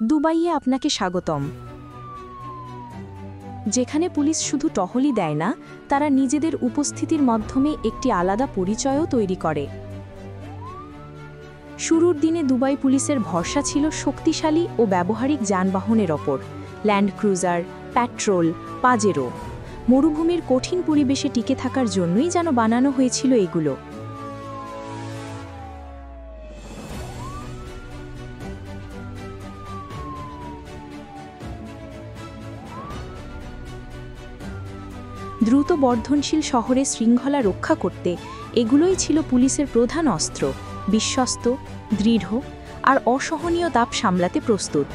দুবাইয়ে আপনাকে স্বাগতম। যেখানে পুলিশ শুধু টহলই দেয় না, তারা নিজেদের উপস্থিতির মাধ্যমে একটি আলাদা পরিচয়ও তৈরি করে। শুরুর দিনে দুবাই পুলিশের ভরসা ছিল শক্তিশালী ও ব্যবহারিক যানবাহনের ওপর, ল্যান্ড ক্রুজার, পেট্রোল, পাজেরো। মরুভূমির কঠিন পরিবেশে টিকে থাকার জন্যই যেন বানানো হয়েছিল এগুলো। দ্রুত বর্ধনশীল শহরে শৃঙ্খলা রক্ষা করতে এগুলোই ছিল পুলিশের প্রধান অস্ত্র, বিশ্বস্ত, দৃঢ় আর অসহনীয় তাপ সামলাতে প্রস্তুত।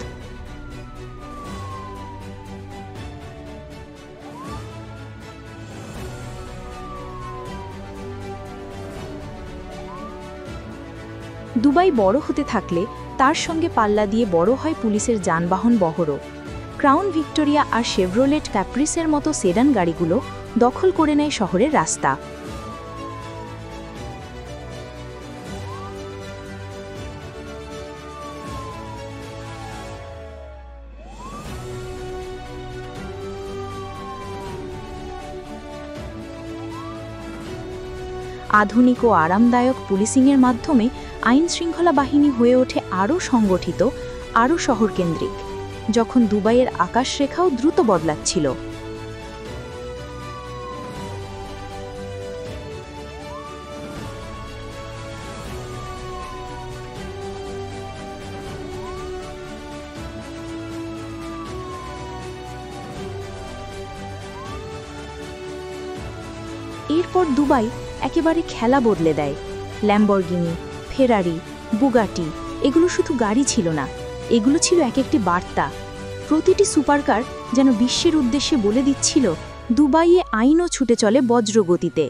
দুবাই বড় হতে থাকলে তার সঙ্গে পাল্লা দিয়ে বড় হয় পুলিশের যানবাহন বহরও। ক্রাউন ভিক্টোরিয়া আর শেভরোলেট ক্যাপ্রিসের মতো সেডান গাড়িগুলো দখল করে নেয় শহরের রাস্তা। আধুনিক ও আরামদায়ক পুলিশিংয়ের মাধ্যমে আইন শৃঙ্খলা বাহিনী হয়ে ওঠে আরও সংগঠিত, আরও শহরকেন্দ্রিক, যখন দুবাইয়ের আকাশরেখাও দ্রুত বদলাচ্ছিল। এরপর দুবাই একেবারে খেলা বদলে দেয়। ল্যাম্বরগিনি, ফেরারি, বুগাটি এগুলো শুধু গাড়ি ছিল না, এগুলো ছিল এক একটি বার্তা। প্রতিটি সুপারকার যেন বিশ্বের উদ্দেশ্যে বলে দিচ্ছিল, দুবাইয়ে আইনও ছুটে চলে বজ্রগতিতে।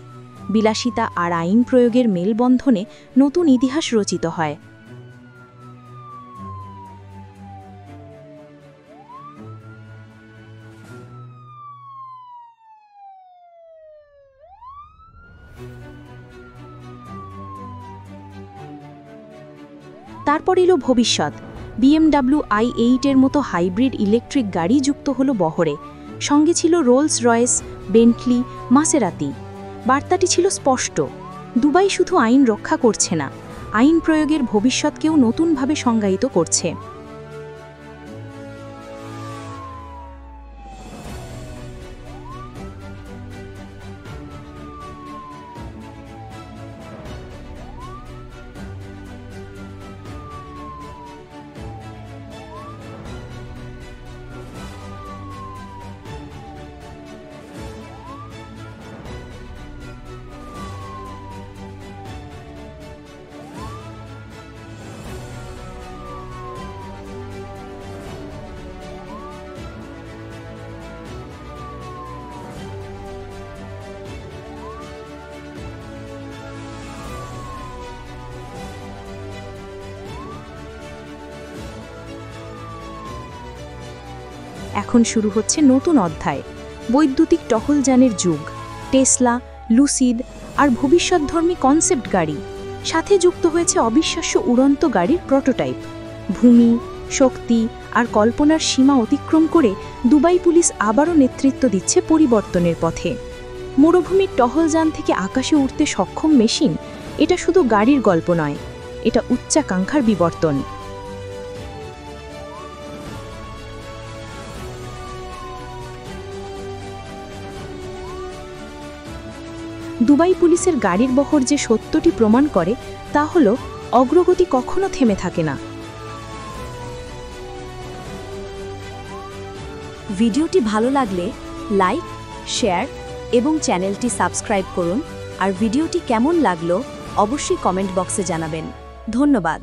বিলাসিতা আর আইন প্রয়োগের মেলবন্ধনে নতুন ইতিহাস রচিত হয়। তারপর এলো ভবিষ্যৎ। BMW i8 এর মতো হাইব্রিড ইলেকট্রিক গাড়ি যুক্ত হলো বহরে। সঙ্গে ছিল রোলস রয়েস, বেন্টলি, মাসেরাতি। বার্তাটি ছিল স্পষ্ট, দুবাই শুধু আইন রক্ষা করছে না, আইন প্রয়োগের ভবিষ্যৎকেও নতুনভাবে সংজ্ঞায়িত করছে। এখন শুরু হচ্ছে নতুন অধ্যায়, বৈদ্যুতিক টহলযানের যুগ। টেসলা, লুসিড আর ভবিষ্যৎধর্মী কনসেপ্ট গাড়ি, সাথে যুক্ত হয়েছে অবিশ্বাস্য উড়ন্ত গাড়ির প্রোটোটাইপ। ভূমি, শক্তি আর কল্পনার সীমা অতিক্রম করে দুবাই পুলিশ আবারও নেতৃত্ব দিচ্ছে পরিবর্তনের পথে। মরুভূমির টহলযান থেকে আকাশে উঠতে সক্ষম মেশিন, এটা শুধু গাড়ির গল্প নয়, এটা উচ্চাকাঙ্ক্ষার বিবর্তন। দুবাই পুলিশের গাড়ির বহর যে সত্যটি প্রমাণ করে, তা হল অগ্রগতি কখনো থেমে থাকে না। ভিডিওটি ভালো লাগলে লাইক, শেয়ার এবং চ্যানেলটি সাবস্ক্রাইব করুন। আর ভিডিওটি কেমন লাগলো অবশ্যই কমেন্ট বক্সে জানাবেন। ধন্যবাদ।